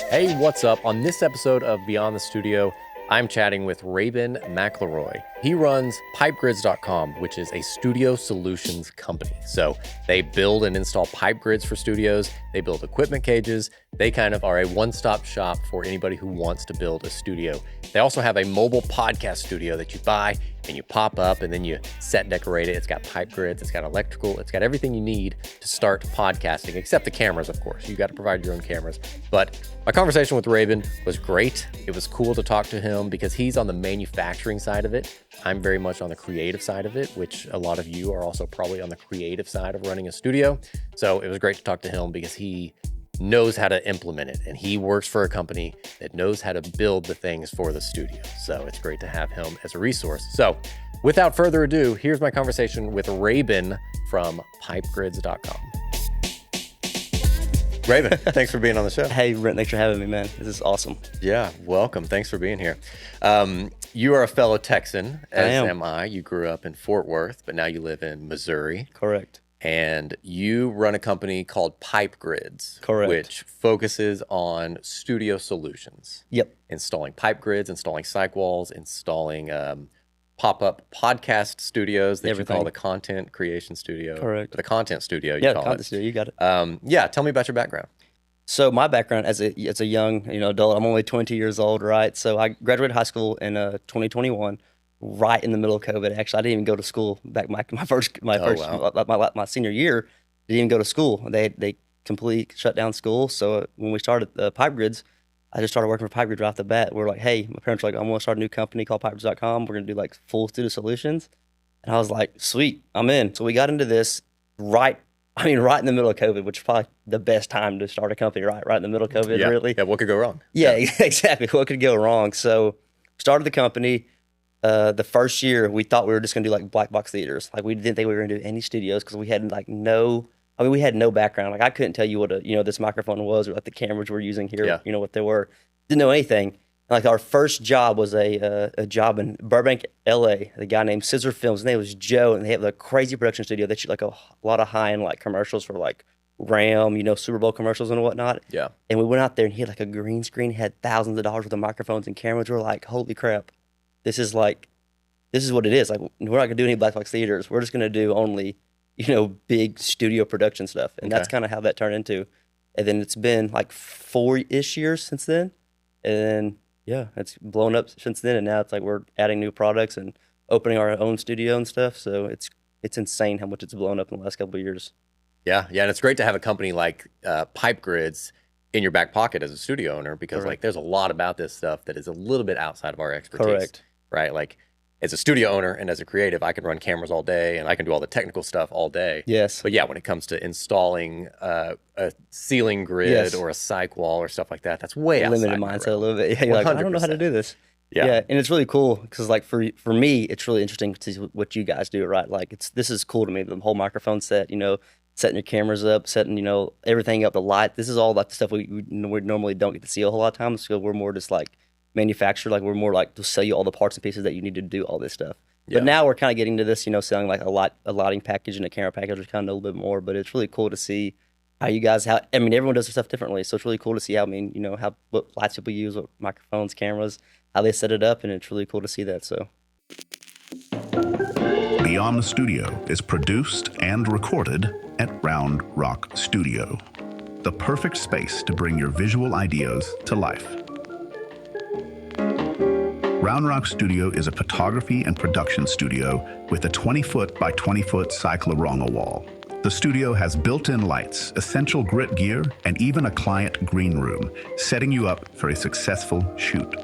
Hey, what's up? On this episode of Beyond the Studio, I'm chatting with Raben McLeroy. He runs pipegrids.com, which is a studio solutions company. So they build and install pipe grids for studios. They build equipment cages. They kind of are a one-stop shop for anybody who wants to build a studio. They also have a mobile podcast studio that you buy and you pop up and then you set decorate it. It's got pipe grids, it's got electrical, it's got everything you need to start podcasting, except the cameras, of course. You got to provide your own cameras. But my conversation with Raben was great. It was cool to talk to him because he's on the manufacturing side of it. I'm very much on the creative side of it, which a lot of you are also probably on the creative side of running a studio. So it was great to talk to him because he knows how to implement it, and he works for a company that knows how to build the things for the studio. So it's great to have him as a resource. So without further ado, here's my conversation with Raben from pipegrids.com. Raben, thanks for being on the show. Hey, Brent, thanks for having me, man. This is awesome. Yeah, welcome. Thanks for being here. You are a fellow Texan, as am I. You grew up in Fort Worth, but now you live in Missouri. Correct. And you run a company called Pipe Grids, Correct, which focuses on studio solutions. Yep. Installing pipe grids, installing cyc walls, installing pop-up podcast studios that you call the content creation studio. Correct. The content studio, you Yeah, call it. content studio, you got it. Yeah, tell me about your background. So my background as a young adult, I'm only 22 years old, right? So I graduated high school in 2021, right in the middle of COVID. Actually, I didn't even go to school back my senior year. Didn't even go to school. They completely shut down school. So when we started Pipe Grids, I just started working for Pipe Grids right off the bat. We're like, hey, my parents were like, I'm going to start a new company called pipegrids.com. We're going to do like full studio solutions. And I was like, sweet, I'm in. So we got into this right in the middle of COVID, which is probably the best time to start a company, right in the middle of COVID, really. Yeah, what could go wrong? Yeah, exactly. What could go wrong? So started the company. The first year, we thought we were just going to do like black box theaters. Like we didn't think we were going to do any studios because we had we had no background. Like I couldn't tell you what this microphone was or like the cameras we're using here, what they were. Didn't know anything. And like our first job was a job in Burbank, LA. The guy named Scissor Films, his name was Joe, and they have a crazy production studio. They shoot like a lot of high-end like commercials for like Ram, Super Bowl commercials and whatnot. Yeah. And we went out there and he had like a green screen, had thousands of dollars worth of microphones and cameras. We were like, holy crap. This is what it is. Like, we're not gonna do any black box theaters. We're just gonna do only, big studio production stuff. And that's kind of how that turned into. And then it's been like 4-ish years since then. And then, it's blown up since then. And now it's like we're adding new products and opening our own studio and stuff. So it's insane how much it's blown up in the last couple of years. Yeah. And it's great to have a company like Pipe Grids in your back pocket as a studio owner because like there's a lot about this stuff that is a little bit outside of our expertise. Correct. Right? Like as a studio owner and as a creative, I can run cameras all day and I can do all the technical stuff all day. Yes. But yeah, when it comes to installing a ceiling grid or a cyc wall or stuff like that, that's way outside. Limited mindset a little bit. Yeah, you're like, I don't know how to do this. Yeah. And it's really cool because like for me, it's really interesting to see what you guys do, right? Like this is cool to me. The whole microphone set, setting your cameras up, setting, everything up, the light. This is all like the stuff we normally don't get to see a whole lot of times. So we're more just like manufacturer, like we're more like to sell you all the parts and pieces that you need to do all this stuff. Yeah. But now we're kind of getting to this, selling like a lighting package and a camera package, which kind of know a little bit more. But it's really cool to see how you guys, everyone does their stuff differently. So it's really cool to see what lights people use, what microphones, cameras, how they set it up. And it's really cool to see that. So. Beyond the Studio is produced and recorded at Round Rock Studio, the perfect space to bring your visual ideas to life. Round Rock Studio is a photography and production studio with a 20-foot by 20-foot cyclorama wall. The studio has built-in lights, essential grit gear, and even a client green room, setting you up for a successful shoot.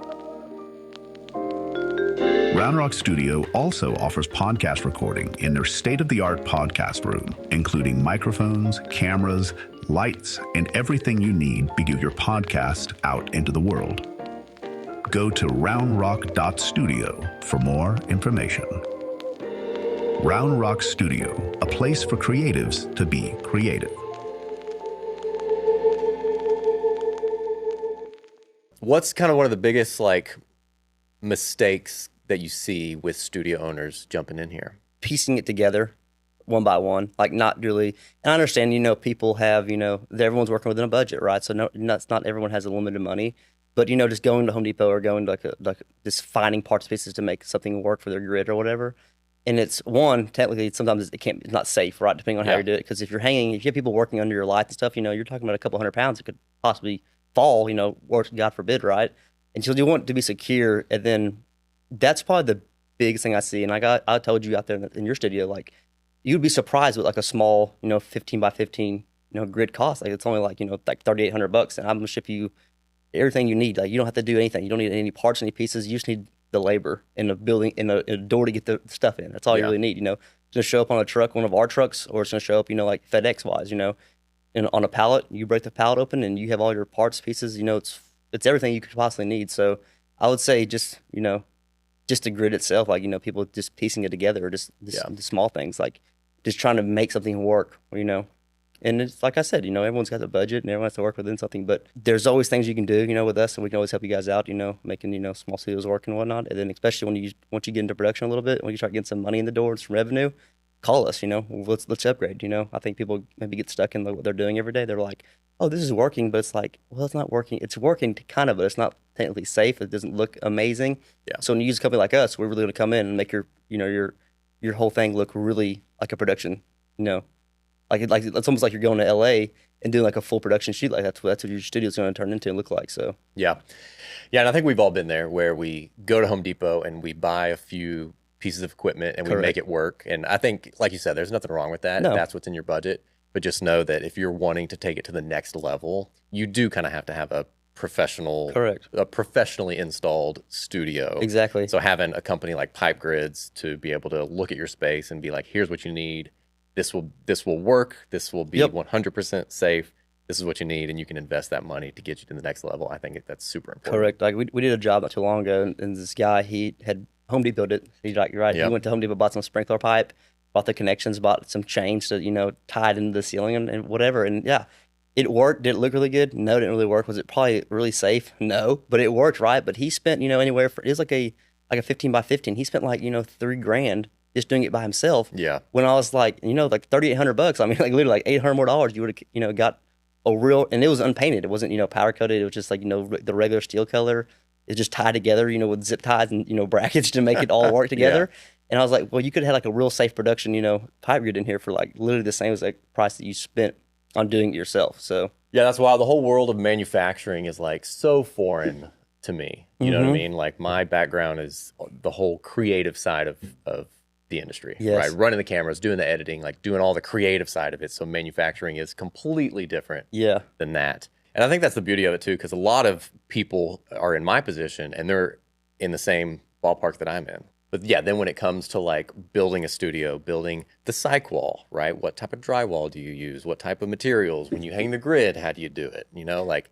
Round Rock Studio also offers podcast recording in their state-of-the-art podcast room, including microphones, cameras, lights, and everything you need to get your podcast out into the world. Go to roundrock.studio for more information. Round Rock Studio, a place for creatives to be creative. What's kind of one of the biggest mistakes that you see with studio owners jumping in here? Piecing it together one by one, like not really. And I understand, you know, people have, you know, everyone's working within a budget, right? So not everyone has unlimited money, but you know, just going to Home Depot or going to just finding parts pieces to make something work for their grid or whatever. And it's technically sometimes it's not safe, right? Depending on how you do it. Because if you have people working under your lights and stuff, you know, you're talking about a couple 100 pounds that could possibly fall, you know, or God forbid, right? And so you want it to be secure. And then that's probably the biggest thing I see. And I told you out there in your studio, like, you'd be surprised with like a small, you know, 15 by 15, you know, grid cost. Like it's only like, you know, like $3,800, and I'm gonna ship you everything you need. Like you don't have to do anything. You don't need any parts, any pieces. You just need the labor and the building and a door to get the stuff in. That's all you really need. You know, it's gonna show up on a truck, one of our trucks, or it's gonna show up, you know, like FedEx wise, you know, and on a pallet. You break the pallet open and you have all your parts, pieces. You know, it's everything you could possibly need. So I would say just, you know, just the grid itself, like, you know, people just piecing it together, or just the small things, like just trying to make something work, you know. And it's like I said, you know, everyone's got a budget and everyone has to work within something, but there's always things you can do, you know, with us, and we can always help you guys out, you know, making, you know, small studios work and whatnot. And then especially once you get into production a little bit, when you start getting some money in the door, some revenue, call us, you know, let's upgrade, you know. I think people maybe get stuck in what they're doing every day. They're like, oh, this is working, but it's like, well, it's not working. It's working kind of, but it's not technically safe. It doesn't look amazing. Yeah. So when you use a company like us, we're really going to come in and make your whole thing look really like a production, you know. Like it's almost like you're going to LA and doing like a full production shoot. Like that's what your studio's going to turn into and look like. So yeah, and I think we've all been there where we go to Home Depot and we buy a few pieces of equipment and we make it work. And I think, like you said, there's nothing wrong with that if that's what's in your budget. But just know that if you're wanting to take it to the next level, you do kind of have to have a professionally installed studio. Exactly. So having a company like Pipe Grids to be able to look at your space and be like, here's what you need. This will work. This will be 100% safe. This is what you need, and you can invest that money to get you to the next level. I think that's super important. Correct. Like we did a job not too long ago, and this guy, he had Home Depot'd it. He's like, you're right. He went to Home Depot, bought some sprinkler pipe, bought the connections, bought some chains to, you know, tie it into the ceiling and whatever. And yeah, it worked. Did it look really good? No, it didn't really work. Was it probably really safe? No, but it worked, right? But he spent, you know, it was like a 15 by 15. He spent like, you know, $3,000 just doing it by himself. Yeah. When I was like, you know, like $3,800. I mean, like literally like $800 more. You would have, you know, got a real, and it was unpainted. It wasn't, you know, powder coated. It was just like, you know, the regular steel color. It's just tied together, you know, with zip ties and, you know, brackets to make it all work together. And I was like, well, you could have had like a real safe production, you know, pipe grid in here for like literally the same as like price that you spent on doing it yourself. So yeah, that's why the whole world of manufacturing is like so foreign to me. You know what I mean? Like my background is the whole creative side of the industry, right? Running the cameras, doing the editing, like doing all the creative side of it. So manufacturing is completely different than that. And I think that's the beauty of it too, because a lot of people are in my position and they're in the same ballpark that I'm in. But yeah, then when it comes to like building a studio, building the cyc wall, right? What type of drywall do you use? What type of materials? When you hang the grid, how do you do it? You know, like,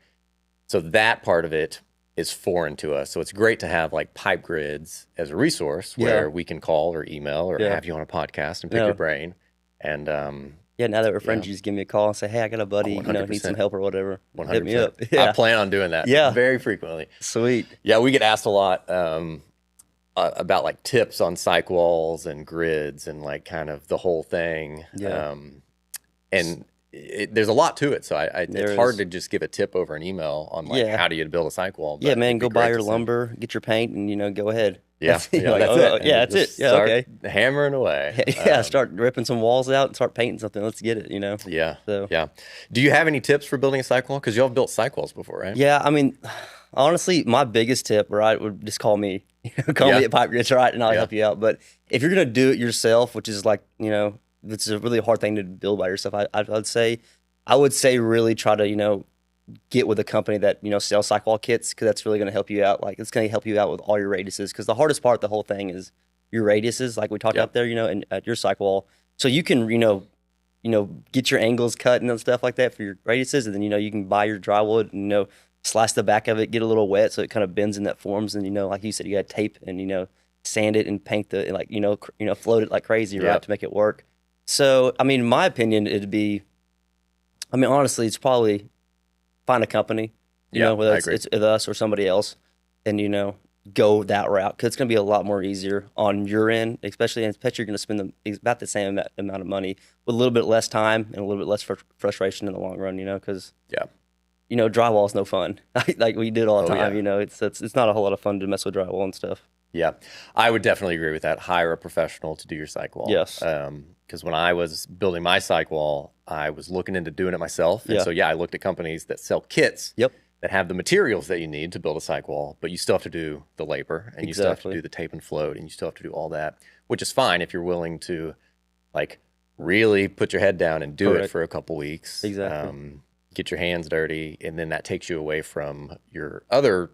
so that part of it is foreign to us. So it's great to have like Pipe Grids as a resource where we can call or email or have you on a podcast and pick your brain. And now that we're friends, you just give me a call and say, hey, I got a buddy, you know, need some help or whatever. 100%. Hit me up. I plan on doing that very frequently. Sweet. Yeah, we get asked a lot about like tips on cyc walls and grids and like kind of the whole thing. And there's a lot to it, so it's hard to just give a tip over an hammer on like how do you build a cyc wall. Yeah, man, go buy your lumber, get your paint, and, you know, go ahead. That's it. That's it. Yeah, start hammering away. Start ripping some walls out and start painting something. Let's get it, you know? Yeah. Do you have any tips for building a cyc wall? Because y'all have built cyc walls before, right? Yeah, I mean, honestly, my biggest tip, right, would just call me. Call me at Pipe Grids, right, and I'll help you out. But if you're going to do it yourself, which is like, you know, it's a really hard thing to build by yourself, I would say really try to, you know, get with a company that, you know, sells cyc wall kits, because that's really going to help you out. Like, it's going to help you out with all your radiuses, because the hardest part of the whole thing is your radiuses, like we talked about there, you know, and at your cyc wall. So you can, you know, get your angles cut and stuff like that for your radiuses, and then, you know, you can buy your drywall and, you know, slice the back of it, get a little wet so it kind of bends in that forms, and, you know, like you said, you got to tape and, you know, sand it and paint the, like, you know, float it like crazy, right, to make it work. So, I mean, in my opinion, it'd be, I mean, honestly, it's probably find a company, you know, whether it's us or somebody else, and, you know, go that route because it's going to be a lot more easier on your end, especially you're going to spend about the same amount of money with a little bit less time and a little bit less frustration in the long run, because drywall is no fun. Like we do it all the time, it's not a whole lot of fun to mess with drywall and stuff. Yeah, I would definitely agree with that. Hire a professional to do your cyc wall. Yes. Because when I was building my cyc wall, I was looking into doing it myself. And so, I looked at companies that sell kits that have the materials that you need to build a cyc wall, but you still have to do the labor and you still have to do the tape and float and you still have to do all that, which is fine if you're willing to like really put your head down and do it for a couple weeks. Exactly. Get your hands dirty, and then that takes you away from your other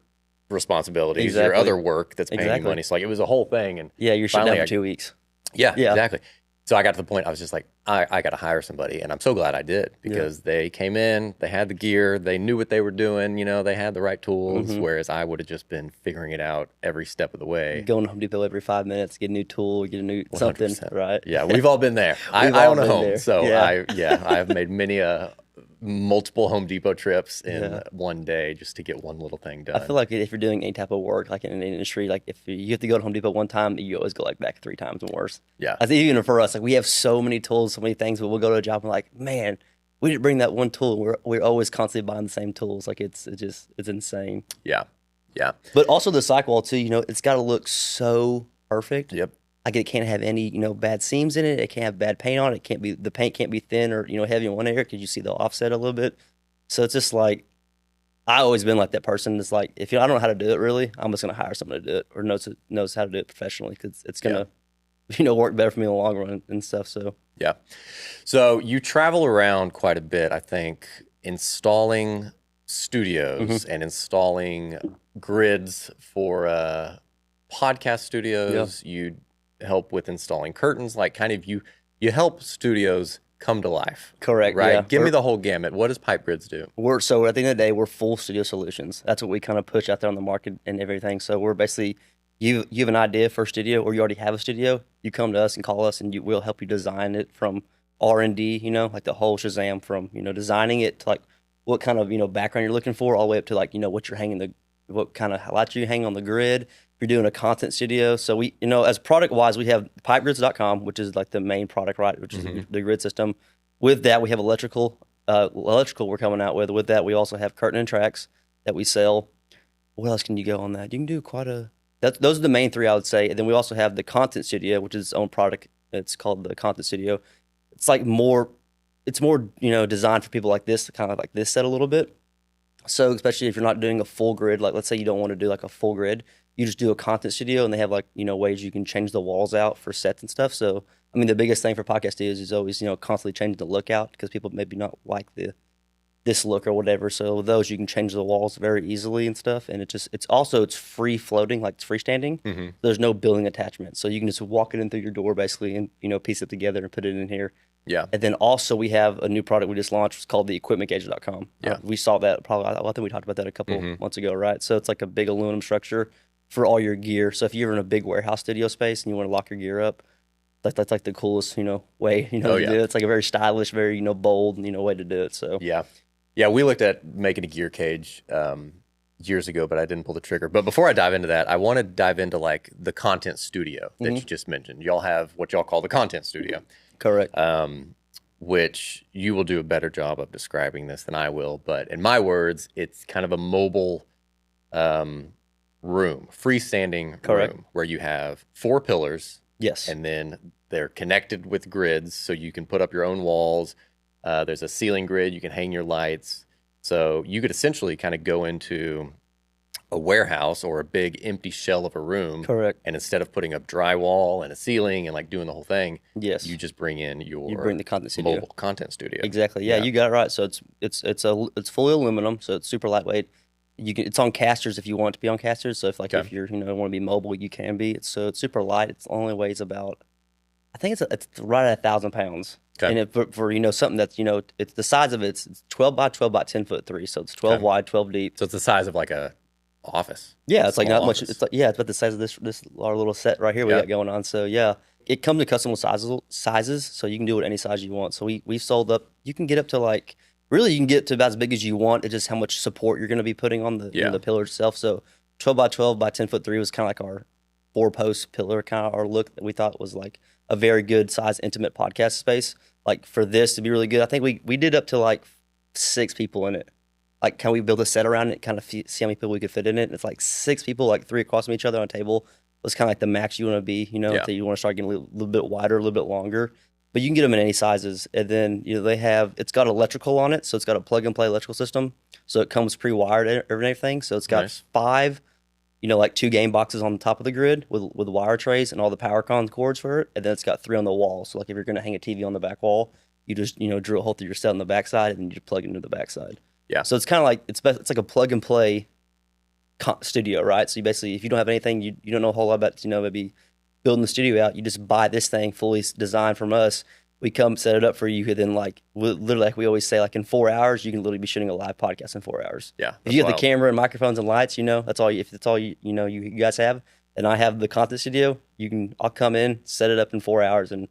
responsibilities, your other work that's paying you money. So like it was a whole thing. And you're shut down for 2 weeks. Yeah, exactly. So I got to the point I was just like, I got to hire somebody, and I'm so glad I did because they came in, they had the gear, they knew what they were doing, they had the right tools, whereas I would have just been figuring it out every step of the way. Going to Home Depot every 5 minutes, get a new tool, get a new 100%. Something, right? Yeah, we've all been there. I own a home, so I've made many multiple Home Depot trips in one day just to get one little thing done. I feel like if you're doing any type of work, like in an industry, like if you have to go to Home Depot one time, you always go like back 3 times and worse. Yeah. I think even for us, like we have so many tools, so many things, but we'll go to a job and like, man, we didn't bring that one tool. We're always constantly buying the same tools. Like it's insane. Yeah. Yeah. But also the cyc wall too, it's got to look so perfect. Yep. Like it can't have any, bad seams in it. It can't have bad paint on it. The paint can't be thin or, heavy in one area because you see they'll offset a little bit. So it's just like, I always been like that person. It's like, if I don't know how to do it really, I'm just going to hire someone to do it or knows how to do it professionally because it's going to, work better for me in the long run and stuff. So, yeah. So you travel around quite a bit, I think, installing studios and installing grids for podcast studios. You help with installing curtains, like kind of you help studios come to life. Correct. Right. Yeah. Give me the whole gamut. What does Pipe Grids do? So at the end of the day, we're full studio solutions. That's what we kind of push out there on the market and everything. So we're basically, you have an idea for a studio or you already have a studio, you come to us and call us and we'll help you design it from R&D, like the whole Shazam from, designing it to like what kind of, background you're looking for all the way up to like, what you're hanging what kind of lights you hang on the grid. You're doing a content studio. So we, as product wise, we have pipegrids.com, which is like the main product, right? Which is the grid system. With that, we have electrical we're coming out with. With that, we also have curtain and tracks that we sell. What else can you go on that? You can do those are the main 3 I would say. And then we also have the content studio, which is its own product. It's called the content studio. It's like it's more, designed for people like this, kind of like this set a little bit. So especially if you're not doing a full grid, like let's say you don't want to do like a full grid, you just do a content studio and they have like, ways you can change the walls out for sets and stuff. So, I mean, the biggest thing for podcast is always, constantly changing the look out because people maybe not like this look or whatever. So those you can change the walls very easily and stuff. And it's free floating, like it's freestanding. There's no building attachment. So you can just walk it in through your door basically and, piece it together and put it in here. Yeah. And then also we have a new product we just launched. It's called the equipmentgauge.com. Yeah. We saw that probably, I think we talked about that a couple months ago, right? So it's like a big aluminum structure for all your gear. So if you're in a big warehouse studio space and you want to lock your gear up, that's like the coolest, way, to do it. It's like a very stylish, very, bold, way to do it. So yeah. Yeah, we looked at making a gear cage years ago, but I didn't pull the trigger. But before I dive into that, I want to dive into like the content studio that you just mentioned. Y'all have what y'all call the content studio. Correct. Which you will do a better job of describing this than I will. But in my words, it's kind of a mobile room, freestanding room where you have 4 pillars. Yes. And then they're connected with grids, so you can put up your own walls. There's a ceiling grid. You can hang your lights. So you could essentially kind of go into a warehouse or a big empty shell of a room. Correct. And instead of putting up drywall and a ceiling and like doing the whole thing, yes, you just bring in the content studio. Mobile content studio. Exactly. Yeah, you got it right. So it's fully aluminum, so it's super lightweight. It's on casters if you want it to be on casters. So if you're want to be mobile, you can be. It's super light. It only weighs about, I think it's right at 1,000 pounds. Okay. And for something that's it's the size of it's 12 by 12 by 10 foot 3, so it's 12 wide, 12 deep. So it's the size of like a office. Yeah, it's like not much. It's like it's about the size of this our little set right here we got going on. So yeah, it comes in customizable sizes, so you can do it any size you want. So we've sold up. You can get up to you can get to about as big as you want. It's just how much support you're going to be putting on the the pillar itself. So 12 by 12 by 10'3" was kind of like our 4-post pillar, kind of our look that we thought was like a very good size, intimate podcast space. Like for this to be really good, I think we did up to like 6 people in it. Like, can we build a set around it, kind of see how many people we could fit in it? And it's like 6 people, like 3 across from each other on a table. Was kind of like the max you want to be, until you want to start getting a little bit wider, a little bit longer. But you can get them in any sizes. And then, it's got electrical on it. So it's got a plug and play electrical system. So it comes pre-wired and everything. So it's got 5, like 2 game boxes on the top of the grid with wire trays and all the power con cords for it. And then it's got 3 on the wall. So like if you're going to hang a TV on the back wall, you just, drill a hole through your set on the backside and then you just plug it into the backside. Yeah. So it's kind of like, it's like a plug and play studio, right? So you basically, if you don't have anything, you don't know a whole lot about, maybe building the studio out, you just buy this thing fully designed from us. We come set it up for you, and then literally, like we always say, like in 4 hours, you can literally be shooting a live podcast in 4 hours. Yeah. If you have the camera and microphones and lights, that's all. If that's all you guys have, and I have the content studio, I'll come in, set it up in 4 hours, and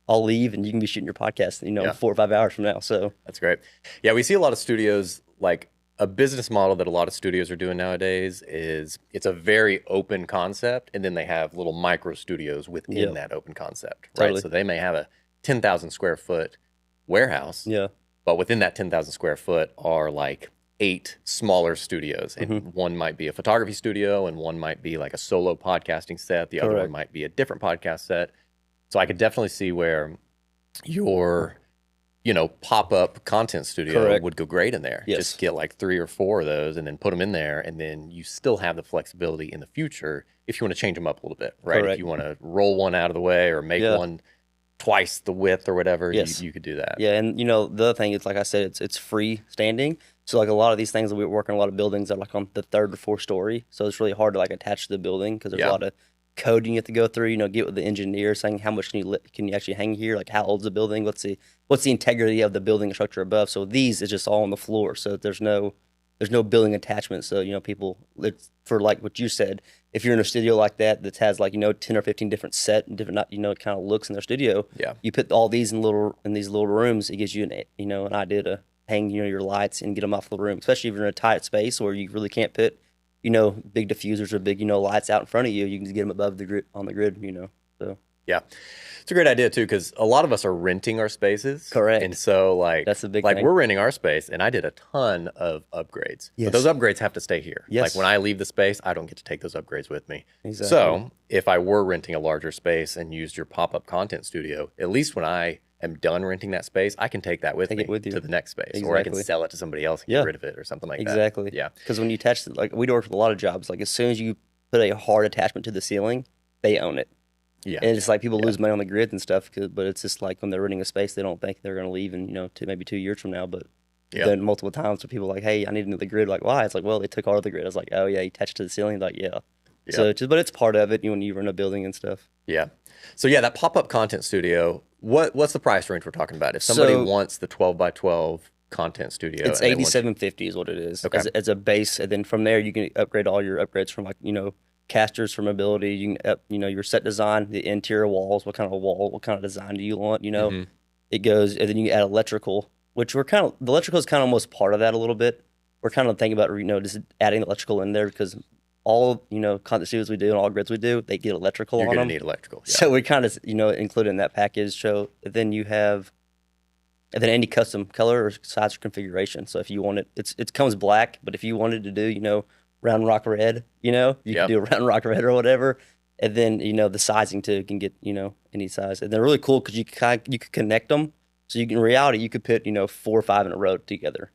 I'll leave, and you can be shooting your podcast, 4 or 5 hours from now. So that's great. Yeah, we see a lot of studios, like a business model that a lot of studios are doing nowadays is it's a very open concept, and then they have little micro studios within that open concept, right? Totally. So they may have a 10,000 square foot warehouse, but within that 10,000 square foot are like 8 smaller studios, and one might be a photography studio, and one might be like a solo podcasting set. The other one might be a different podcast set. So I could definitely see where your pop-up content studio would go great in there. Yes. Just get like 3 or 4 of those and then put them in there, and then you still have the flexibility in the future if you want to change them up a little bit, right? If you want to roll one out of the way or make one twice the width or whatever, you could do that. Yeah, and the other thing is, like I said, it's free standing. So like a lot of these things that we work on, a lot of buildings are like on the 3rd or 4th story. So it's really hard to like attach to the building because there's a lot of coding you have to go through, get with the engineer saying how much can you actually hang here, like how old's the building, what's the integrity of the building structure above. So these is just all on the floor, so there's no building attachment. So people, it's for like what you said, if you're in a studio like that has like 10 or 15 different set and different kind of looks in their studio, you put all these in these little rooms, it gives you an idea to hang your lights and get them off the room, especially if you're in a tight space where you really can't put big diffusers or big, lights out in front of you. You can just get them above the grid, on the grid, so. Yeah. It's a great idea too, because a lot of us are renting our spaces. Correct. And so that's a big thing. We're renting our space, and I did a ton of upgrades. Yes. But those upgrades have to stay here. Yes. Like when I leave the space, I don't get to take those upgrades with me. Exactly. So if I were renting a larger space and used your pop-up content studio, at least when I am done renting that space, I can take that with me to the next space. Or I can sell it to somebody else and get rid of it or something like that. Exactly. Yeah. Because when you attach, like we work with a lot of jobs, like as soon as you put a hard attachment to the ceiling, they own it. Yeah. And it's like people lose money on the grids and stuff, but it's just like when they're renting a space, they don't think they're going to leave in, maybe 2 years from now. But then multiple times where people are like, hey, I need another grid. Like, why? It's like, well, they took all of the grid. I was like, oh, yeah, you attached to the ceiling? Like, yeah. So, but it's part of it when you run a building and stuff. Yeah. So, that pop-up content studio, what's the price range we're talking about? If somebody wants the 12 by 12 content studio. It's $8,750 is what it is as a base. And then from there, you can upgrade all your upgrades from casters for mobility. You can up, your set design, the interior walls, what kind of design do you want, It goes, and then you can add electrical, which the electrical is kind of almost part of that a little bit. We're kind of thinking about, just adding electrical in there because all, content studios we do and all grids we do, they get electrical You're on them. You're going to need electrical. Yeah. So we kind of, include in that package. So then you have, and then any custom color or size or configuration. So if you want it comes black, but if you wanted to do, round rock red, you can do a round rock red or whatever. And then, the sizing too can get, any size. And they're really cool because you could connect them. So in reality, you could put, 4 or 5 in a row together.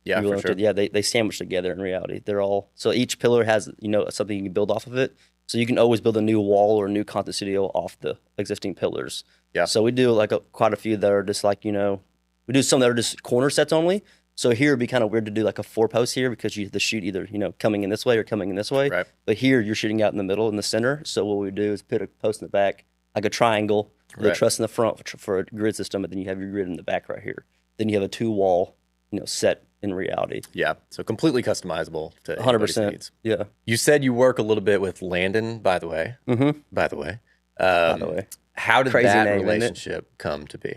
Yeah, for sure. They sandwich together in reality. They're all, so each pillar has, something you can build off of it. So you can always build a new wall or a new content studio off the existing pillars. Yeah. So we do quite a few that are just we do some that are just corner sets only. So here it'd be kind of weird to do like a 4-post here because you have to shoot either, coming in this way or coming in this way. Right. But here you're shooting out in the middle, in the center. So what we do is put a post in the back, like a triangle, with a truss in the front for a grid system, and then you have your grid in the back right here. Then you have a 2-wall, set in reality. Yeah. So completely customizable to 100%. Needs. Yeah. You said you work a little bit with Landon, by the way. Mm-hmm. By the way. How did that relationship come to be?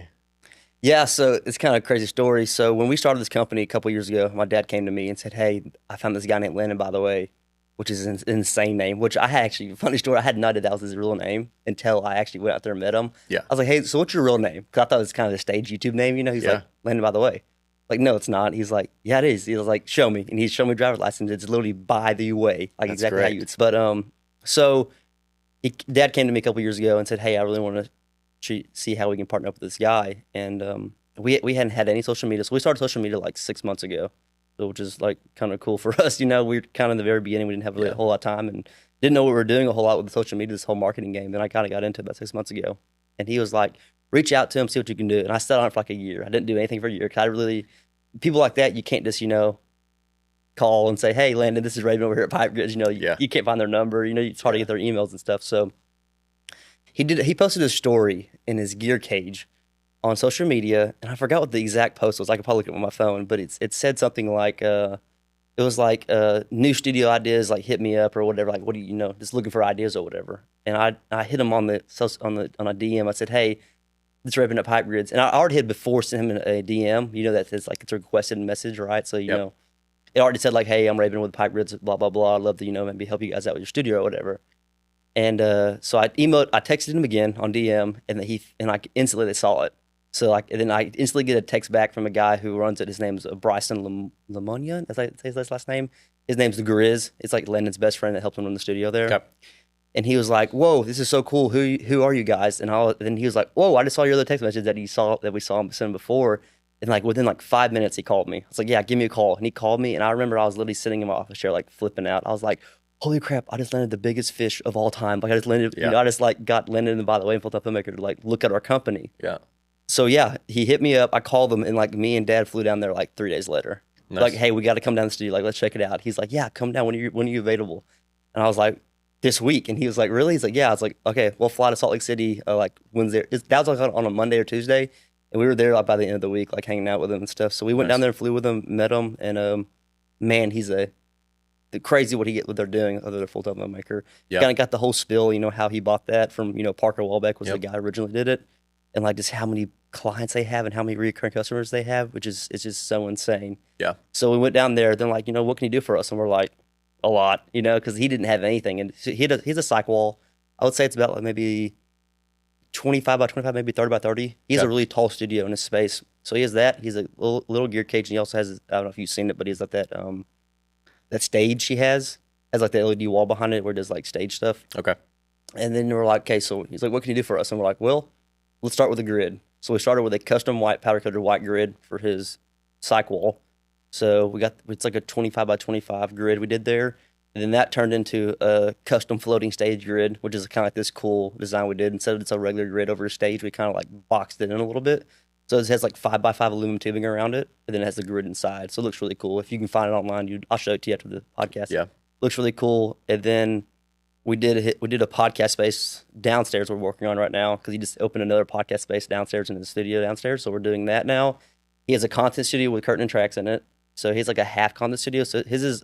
Yeah, so it's kind of a crazy story. So when we started this company a couple years ago, my dad came to me and said, hey, I found this guy named Landon, by the way. which is an insane name. Which I had actually, funny story, I had no idea that was his real name until I actually went out there and met him. Yeah. I was like, hey, so what's your real name? Because I thought it was kind of a stage YouTube name. He's Yeah. like, Landon by the way. Like, no, it's not. He's like, yeah, it is. He was like, show me. And he showed me driver's license. It's literally by the way, like That's exactly how great. you would. But so Dad came to me a couple years ago and said, hey, I really want to see how we can partner up with this guy. And we hadn't had any social media. So we started social media like 6 months ago, which is like kind of cool for us. We were kind of in the very beginning. We didn't have really a whole lot of time and didn't know what we were doing a whole lot with the social media, this whole marketing game. Then I kind of got into it about 6 months ago. And he was like, reach out to him, see what you can do. And I sat on it for like a year. I didn't do anything for a year because people like that, you can't just, call and say, hey, Landon, this is Raben over here at Pipe Grids. You can't find their number. It's hard to get their emails and stuff. So he posted a story in his gear cage on social media, and I forgot what the exact post was. I could probably look it up on my phone, but it said something like, it was like new studio ideas, like hit me up or whatever. Like, what do you just looking for ideas or whatever. And I hit him on a DM. I said, hey, it's Raben at Pipe Grids, and I already had before sent him a DM. That it's like it's a requested message, right? So know, it already said like, hey, I'm Raben with Pipe Grids, blah blah blah. I'd love to maybe help you guys out with your studio or whatever. And so I texted him again on DM, and instantly they saw it. So and then I instantly get a text back from a guy who runs it. His name's Bryson Lamonia. That's how I say his last name. His name's the Grizz. It's like Landon's best friend that helped him run the studio there. Okay. And he was like, "Whoa, this is so cool. Who are you guys?" And then he was like, "Whoa, I just saw your other text message that we saw him send before." And like within like 5 minutes, he called me. I was like, "Yeah, give me a call." And he called me, and I remember I was literally sitting in my office chair, like flipping out. I was like, "Holy crap! I just landed the biggest fish of all time. Like I just landed, I just like got Landon, and by the way, full-time filmmaker to like look at our company." Yeah. So yeah, he hit me up. I called him, and like me and Dad flew down there like 3 days later. Nice. Like, hey, we got to come down to the studio. Like, let's check it out. He's like, yeah, come down. When are you available? And I was like, this week. And he was like, really? He's like, yeah. I was like, okay, we'll fly to Salt Lake City like Wednesday. That was like on a Monday or Tuesday. And we were there like by the end of the week, like hanging out with him and stuff. So we went down there and flew with him, met him. And man, he's crazy what they're doing other than a full-time filmmaker. Yeah. Kind of got the whole spill, how he bought that from, Parker Walbeck was the guy who originally did it. And like just how many clients they have and how many recurring customers they have, it's just so insane. Yeah. So we went down there. Then like, what can you do for us? And we're like, a lot, because he didn't have anything. And he's a cyc wall. I would say it's about like maybe 25 by 25, maybe 30 by 30. He's a really tall studio in his space. So he has that. He's a little gear cage, and he also has, I don't know if you've seen it, but he's like that stage he has like the LED wall behind it where it does like stage stuff. Okay. And then we're like, okay, so he's like, what can you do for us? And we're like, well, let's start with a grid. So we started with a custom white powder coated white grid for his cyc wall. So it's like a 25 by 25 grid we did there. And then that turned into a custom floating stage grid, which is kind of like this cool design we did. Instead of it's a regular grid over a stage, we kind of like boxed it in a little bit. So it has like 5 by 5 aluminum tubing around it, and then it has the grid inside. So it looks really cool. If you can find it online, I'll show it to you after the podcast. Yeah. Looks really cool. And then we did a podcast space downstairs we're working on right now because he just opened another podcast space downstairs in the studio downstairs. So we're doing that now. He has a content studio with curtain and tracks in it. So he's like a half content studio. So his is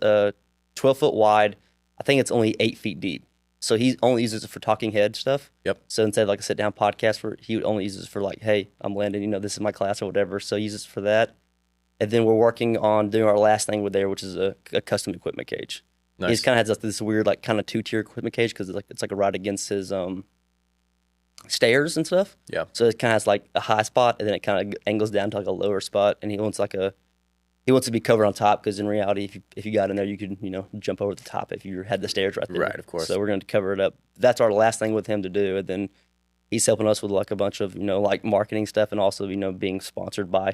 12 foot wide. I think it's only 8 feet deep. So he only uses it for talking head stuff. Yep. So instead of like a sit down podcast, he would only use it for like, hey, I'm Landon, this is my class or whatever. So he uses it for that. And then we're working on doing our last thing with there, which is a custom equipment cage. Nice. He kind of has this weird like kind of 2-tier equipment cage because it's like a right against his stairs and stuff. Yeah. So it kind of has like a high spot and then it kind of angles down to like a lower spot, and he wants to be covered on top because in reality, if you got in there, you could jump over the top if you had the stairs right there. Right, of course. So we're going to cover it up. That's our last thing with him to do, and then he's helping us with like a bunch of like marketing stuff and also being sponsored by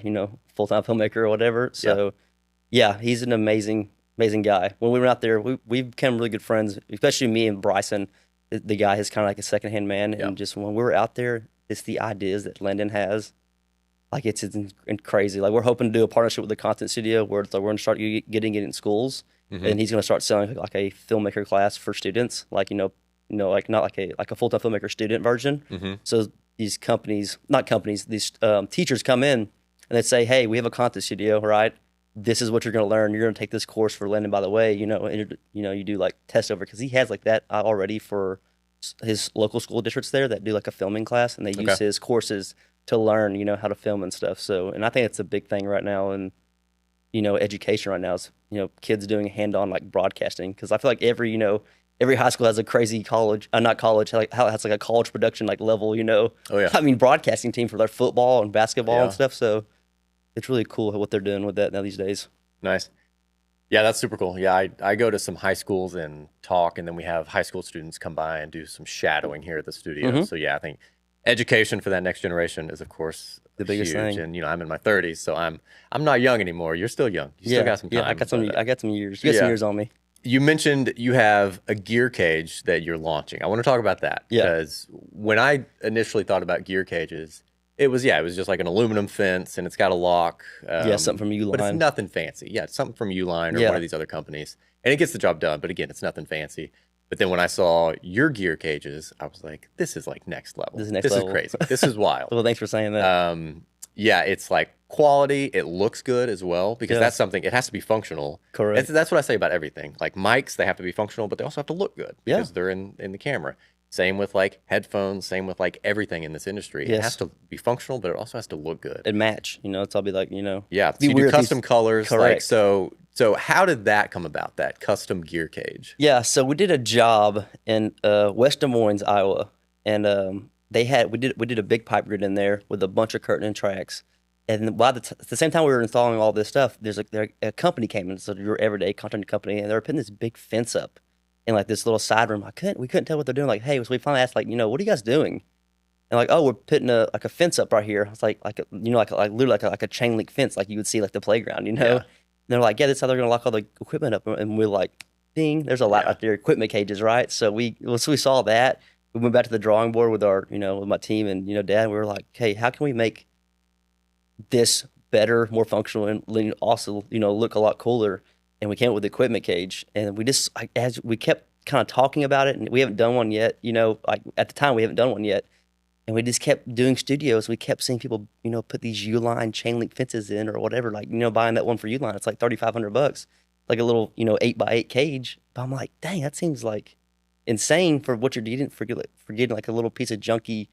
Full-Time Filmmaker or whatever. So yeah, he's an amazing guy. When we were out there, we became really good friends, especially me and Bryson. The guy is kind of like a secondhand man, and just when we were out there, it's the ideas that Landon has. Like it's crazy. Like we're hoping to do a partnership with the content studio where it's like we're gonna start getting it in schools, and he's gonna start selling like a filmmaker class for students, like like not like a full-time filmmaker student version. So these these teachers come in and they say, hey, we have a content studio, right? This is what you're gonna learn. You're gonna take this course for Landon, by the way. And, you do like test over because he has like that already for his local school districts there that do like a filming class, and they use his courses to learn, how to film and stuff. So, and I think it's a big thing right now. And education right now is, kids doing hand-on like broadcasting. Because I feel like every high school has a crazy college, not college, like how it has like a college production like level, Oh yeah. I mean, broadcasting team for their football and basketball and Yeah. stuff. So it's really cool what they're doing with that now these days. Nice. Yeah, that's super cool. Yeah, I go to some high schools and talk, and then we have high school students come by and do some shadowing here at the studio. Mm-hmm. So yeah, I think education for that next generation is, of course, The biggest huge. thing. And I'm in my 30s, so I'm not young anymore. You're still young. You still got some time. Yeah, I got some. but, I got some years. You got some years on me. you mentioned you have a gear cage that you're launching. I want to talk about that Yeah. because when I initially thought about gear cages, it was just like an aluminum fence and it's got a lock. Something from Uline. But it's nothing fancy. Yeah, it's something from Uline or Yeah. one of these other companies. And it gets the job done, but again, it's nothing fancy. But then when I saw your gear cages, I was like, this is like next level. This is next level. Is crazy. This is wild. Well, thanks for saying that. Yeah, it's like quality. It looks good as well because Yeah. that's something, it has to be functional. Correct. That's what I say about everything. Like mics, they have to be functional, but they also have to look good Yeah. because they're in the camera. Same with like headphones, same with like everything in this industry. It Yes. has to be functional, but it also has to look good. And match. It's all be like, Yeah, be so you do weird if custom colors. Like, Correct. so how did that come about, that custom gear cage? Yeah, so we did a job in West Des Moines, Iowa, and we did a big pipe grid in there with a bunch of curtain and tracks. And at the same time we were installing all this stuff, a company came in, so your everyday content company, and they were putting this big fence up in like this little side room. We couldn't tell what they're doing. Like, hey, so we finally asked, like, what are you guys doing? And like, oh, we're putting a fence up right here. It's like literally like a chain link fence, like you would see like the playground, Yeah. And they're like, yeah, that's how they're gonna lock all the equipment up. And we're like, ding, there's a lot out there, equipment cages, right? So we saw that. We went back to the drawing board with our, with my team and Dad. And we were like, hey, how can we make this better, more functional, and also look a lot cooler? And we came up with the equipment cage, and we just as we kept kind of talking about it, and we haven't done one yet. Like at the time we haven't done one yet. And we just kept doing studios. We kept seeing people, put these Uline chain link fences in or whatever. Like, buying that one for Uline, it's like $3,500, like a little, 8x8 cage. But I'm like, dang, that seems like insane for what you're doing. Forgetting like a little piece of junky,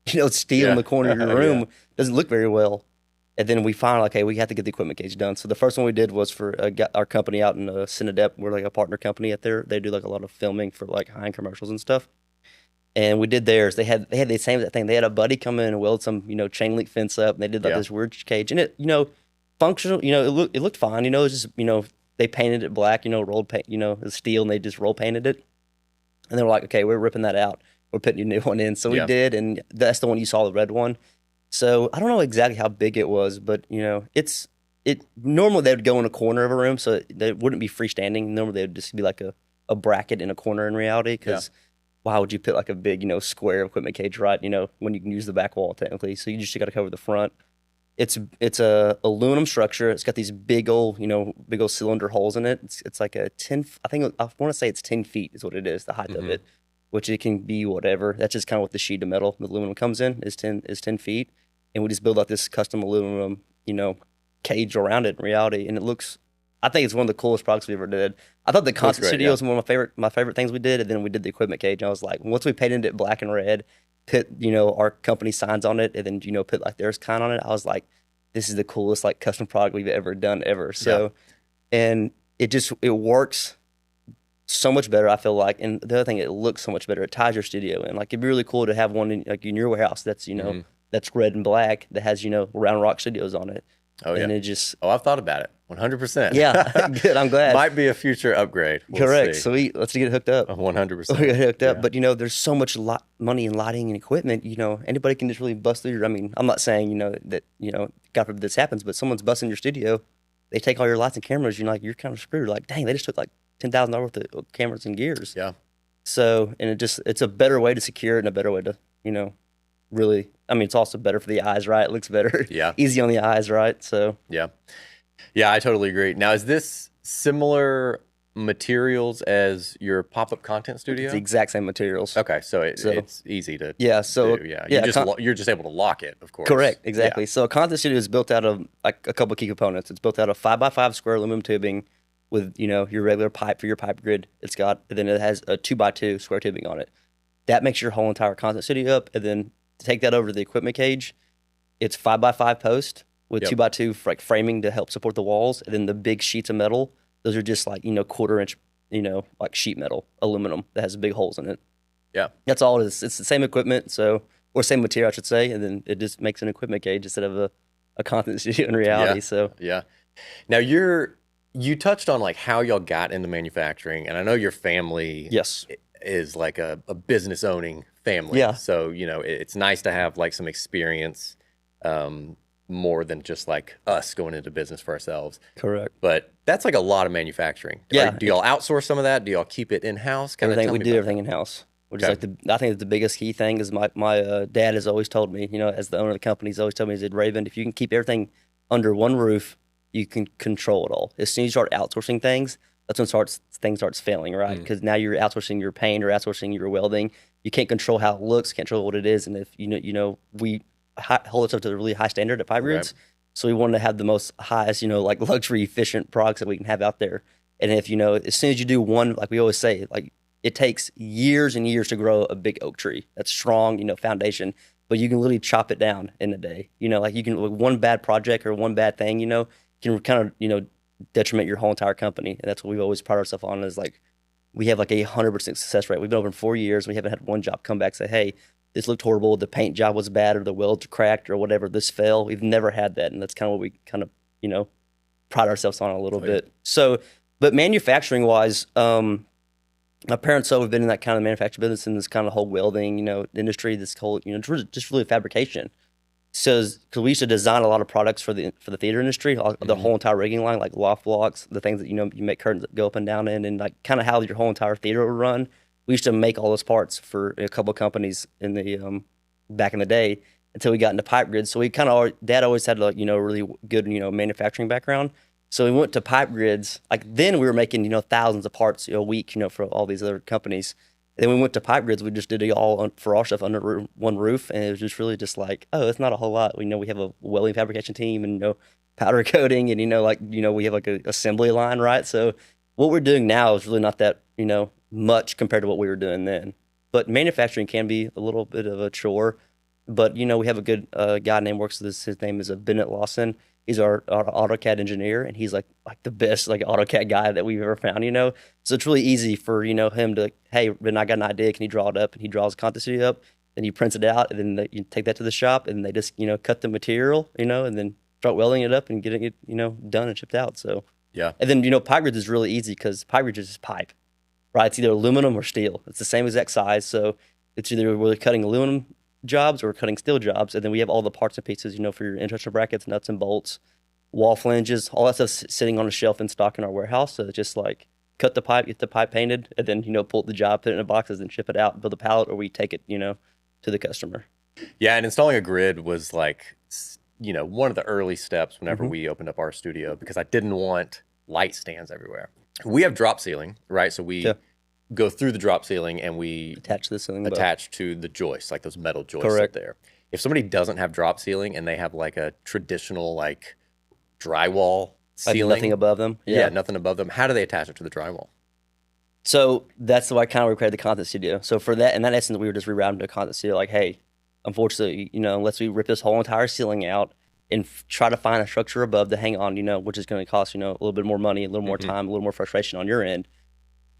steel in the corner of your room. Yeah. Doesn't look very well. And then we found, okay, we have to get the equipment cage done. So the first one we did was for our company out in Cinedep. We're like a partner company out there. They do like a lot of filming for like high-end commercials and stuff. And we did theirs. They had the same thing. They had a buddy come in and weld some, chain link fence up, and they did like this weird cage. And it, functional, it looked fine. It was just, they painted it black, rolled paint, the steel, and they just roll painted it. And they were like, okay, we're ripping that out. We're putting a new one in. So we did, and that's the one you saw, the red one. So I don't know exactly how big it was, but normally they would go in a corner of a room, so they wouldn't be freestanding. Normally they would just be like a bracket in a corner in reality, because why would you put like a big, square equipment cage, right? When you can use the back wall technically. So you just got to cover the front. It's a aluminum structure. It's got these big old cylinder holes in it. It's like a 10, I want to say it's 10 feet is what it is, the height of it, which it can be whatever. That's just kind of what the sheet of metal, the aluminum comes in, is 10 feet. And we just build out this custom aluminum, cage around it in reality. And I think it's one of the coolest products we ever did. I thought the concert studio was one of my favorite things we did. And then we did the equipment cage. And I was like, once we painted it black and red, put, our company signs on it, and then, put like theirs kind on it, I was like, this is the coolest like custom product we've ever done ever. So, and it works so much better, I feel like. And the other thing, it looks so much better. It ties your studio in. Like, it'd be really cool to have one in your warehouse that's, that's red and black, that has, Round Rock Studios on it. Oh, yeah. And it just... Oh, I've thought about it. 100%. Yeah, good. I'm glad. Might be a future upgrade. We'll Correct. see. So let's get it hooked up. 100%. We get hooked up. But, there's so much money in lighting and equipment, anybody can just really bust through your... I mean, I'm not saying, that, God forbid this happens, but someone's busting your studio, they take all your lights and cameras, you're kind of screwed. Like, dang, they just took like $10,000 worth of cameras and gears. Yeah. So, and it's a better way to secure it and a better way to, really, I mean, it's also better for the eyes, right? It looks better. Yeah. Easy on the eyes, right? So. Yeah. Yeah, I totally agree. Now, is this similar materials as your pop-up content studio? It's the exact same materials. Okay, so it's easy to So do. You're just able to lock it, of course. Correct, exactly. So a content studio is built out of like a couple of key components. It's built out of 5x5 square aluminum tubing with your regular pipe for your pipe grid. Then it has a 2x2 square tubing on it. That makes your whole entire content studio up. And then to take that over to the equipment cage, it's 5x5 post with Yep. 2x2 like framing to help support the walls, and then the big sheets of metal. Those are just like, 1/4 inch, like sheet metal, aluminum that has big holes in it. Yeah. That's all it is. It's the same equipment, or same material, I should say, and then it just makes an equipment gauge instead of a content studio in reality. Yeah. So Yeah. Now you touched on like how y'all got into manufacturing, and I know your family yes, is like a business owning family. Yeah. So, it's nice to have like some experience, more than just like us going into business for ourselves. correct. But that's like a lot of manufacturing. Yeah. Do y'all outsource some of that? Do y'all keep it in house? Everything we do everything in house, which Okay. is like I think the biggest key thing is my dad has always told me, as the owner of the company, he's always told me, he said, Raven, if you can keep everything under one roof, you can control it all. As soon as you start outsourcing things, that's when things starts failing, right? Because now you're outsourcing your paint or outsourcing your welding. You can't control how it looks, can't control what it is, and if we hold ourselves to a really high standard at Pipe Grids. So we wanted to have the most highest, like luxury efficient products that we can have out there. And if, as soon as you do one, like we always say, like it takes years and years to grow a big oak tree that's strong, foundation, but you can literally chop it down in a day. Like you can, like one bad project or one bad thing, can kind of, detriment your whole entire company. And that's what we've always prided ourselves on, is like, we have like 100% success rate. We've been open 4 years. We haven't had one job come back and say, hey, this looked horrible, the paint job was bad, or the welds cracked, or whatever, this fell. We've never had that. And that's kind of what we kind of, pride ourselves on a little bit. So, but manufacturing wise, my parents have been in that kind of manufacturing business, and this kind of whole welding, industry, this whole, just really fabrication. So, because we used to design a lot of products for the theater industry, the whole entire rigging line, like loft blocks, the things that you make curtains that go up and down in, and like kind of how your whole entire theater would run. We used to make all those parts for a couple of companies in the back in the day until we got into Pipe Grids. So we Dad always had a really good manufacturing background. So we went to Pipe Grids. Like then we were making thousands of parts a week for all these other companies. And then we went to Pipe Grids. We just did it all for our stuff under one roof, and it was just really just like, oh, it's not a whole lot. We have a welding fabrication team, and powder coating, and we have like a assembly line, right? So what we're doing now is really not that much compared to what we were doing then. But manufacturing can be a little bit of a chore. But we have a good guy named works with us. His name is Bennett Lawson. He's our AutoCAD engineer, and he's like the best AutoCAD guy that we've ever found. So it's really easy for him to, hey, Ben, I got an idea. Can you draw it up? And he draws a content studio up, and he prints it out, and then you take that to the shop, and they just cut the material, and then start welding it up and getting it done and shipped out. So Yeah. and then Pipe Grids is really easy because Pipe Grids is just pipe, right? It's either aluminum or steel. It's the same exact size, so it's either we're cutting aluminum jobs or cutting steel jobs, and then we have all the parts and pieces, for your industrial brackets, nuts and bolts, wall flanges, all that stuff sitting on a shelf in stock in our warehouse. So it's just like cut the pipe, get the pipe painted, and then pull the job, put it in boxes, and ship it out, build a pallet, or we take it to the customer. Yeah, and installing a grid was like, one of the early steps whenever we opened up our studio, because I didn't want light stands everywhere. We have drop ceiling, right? So we go through the drop ceiling and we Attach this ceiling above. attach to the joists, like those metal joists Correct. up there. If somebody doesn't have drop ceiling and they have like a traditional like drywall Like ceiling, nothing above them. yeah, nothing above them, how do they attach it to the drywall? So that's why we created the content studio. So for that, in that essence, we were just rerouting to a content studio. Like, hey, unfortunately, unless we rip this whole entire ceiling out and try to find a structure above to hang on, which is going to cost, a little bit more money, a little more time, a little more frustration on your end.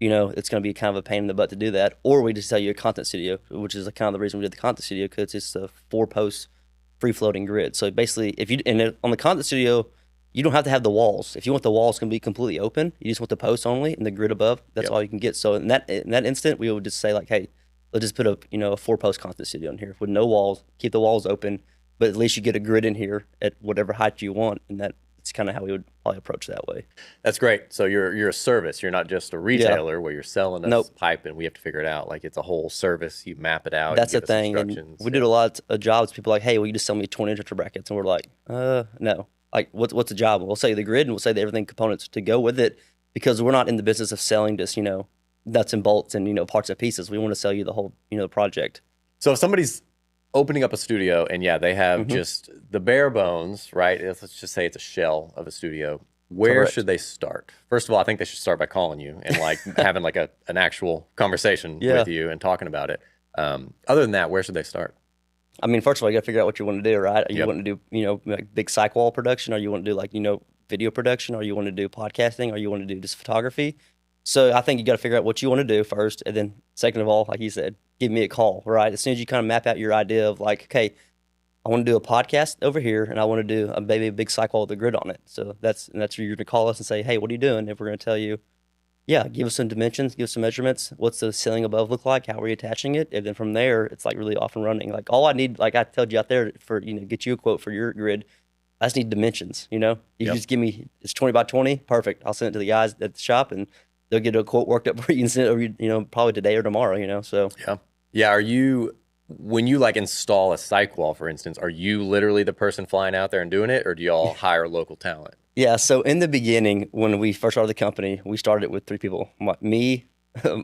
It's going to be kind of a pain in the butt to do that. Or we just tell you a content studio, which is kind of the reason we did the content studio, because it's a 4-post free floating grid. So basically, on the content studio, you don't have to have the walls. If you want the walls to be completely open, you just want the posts only and the grid above. That's all you can get. So in that instant, we would just say like, hey, let's just put a 4-post content studio in here with no walls. Keep the walls open, but at least you get a grid in here at whatever height you want, and that's kind of how we would probably approach that way. That's great. So you're a service. You're not just a retailer where you're selling us pipe and we have to figure it out. Like it's a whole service. You map it out. That's you the give us thing. And instructions. we did a lot of jobs. People are like, hey, will you just sell me 20 inch brackets? And we're like, no. Like, what's a job? We'll say the grid, and we'll say the everything components to go with it, because we're not in the business of selling just nuts and bolts and parts and pieces. We want to sell you the whole project. So if somebody's opening up a studio and they have just the bare bones, right? Let's just say it's a shell of a studio. Where Correct. should they start? First of all, I think they should start by calling you and like having like an actual conversation with you and talking about it. Other than that, where should they start? I mean, first of all, you got to figure out what you want to do, right? Are you Yep. want to do, like big cyc wall production, or you want to do like, video production, or you want to do podcasting, or you want to do just photography? So I think you got to figure out what you want to do first, and then second of all, like you said, give me a call, right? As soon as you kind of map out your idea of like, okay, I want to do a podcast over here, and I want to do maybe a big cyc wall with a grid on it. So that's where you're gonna call us and say, hey, what are you doing? If we're gonna tell you, yeah, give us some dimensions, give us some measurements. What's the ceiling above look like? How are we attaching it? And then from there, it's like really off and running. Like all I need, like I told you out there for, get you a quote for your grid. I just need dimensions, You Yep. just give me, it's 20 by 20. Perfect. I'll send it to the guys at the shop and they'll get a quote worked up for you and send it over, probably today or tomorrow, so. Yeah. Yeah. When you like install a cyc wall, for instance, are you literally the person flying out there and doing it, or do y'all hire local talent? Yeah. So in the beginning, when we first started the company, we started with 3 people, me,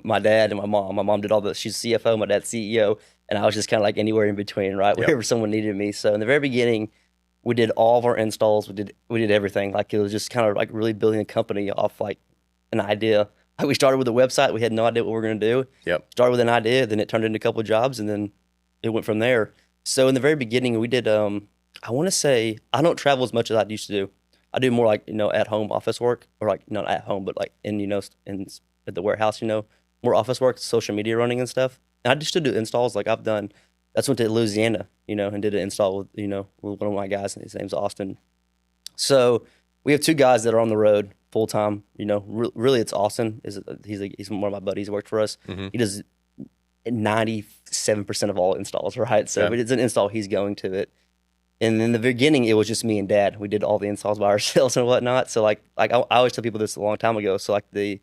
my dad, and my mom. My mom did all she's CFO, my dad's CEO, and I was just kind of like anywhere in between, right? Yep. Wherever someone needed me. So in the very beginning, we did all of our installs. We did everything. Like it was just kind of like really building a company off like an idea. Like we started with a website. We had no idea what we were going to do. Yep. Started with an idea, then it turned into a couple of jobs, and then it went from there. So in the very beginning, we did, I want to say, I don't travel as much as I used to do. I do more like, at home office work, or like, not at home, but like in, at the warehouse, more office work, social media running and stuff. And I just do installs like that's went to Louisiana, and did an install with, with one of my guys, and his name's Austin. So we have 2 guys that are on the road full time, really it's Austin. He's one of my buddies who worked for us. Mm-hmm. He does 97% of all installs, right? So if it's an install, he's going to it. And in the beginning, it was just me and Dad. We did all the installs by ourselves and whatnot. So like I always tell people this a long time ago. So like the